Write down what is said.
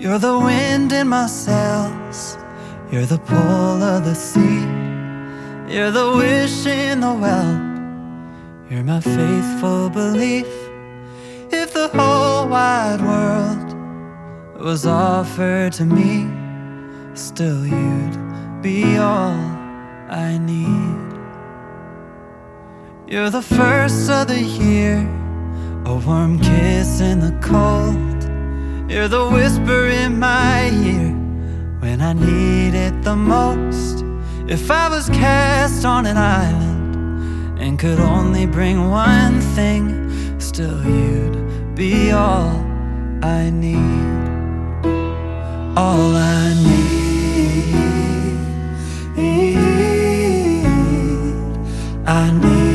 You're the wind in my sails, you're the pull of the sea, you're the wish in the well, you're my faithful belief. If the whole wide world was offered to me, still you'd be all I need. You're the first of the year, a warm kiss in the cold. You're the whisper in my ear when I need it the most. If I was cast on an island and could only bring one thing, still you'd be all I need. All I need, I need.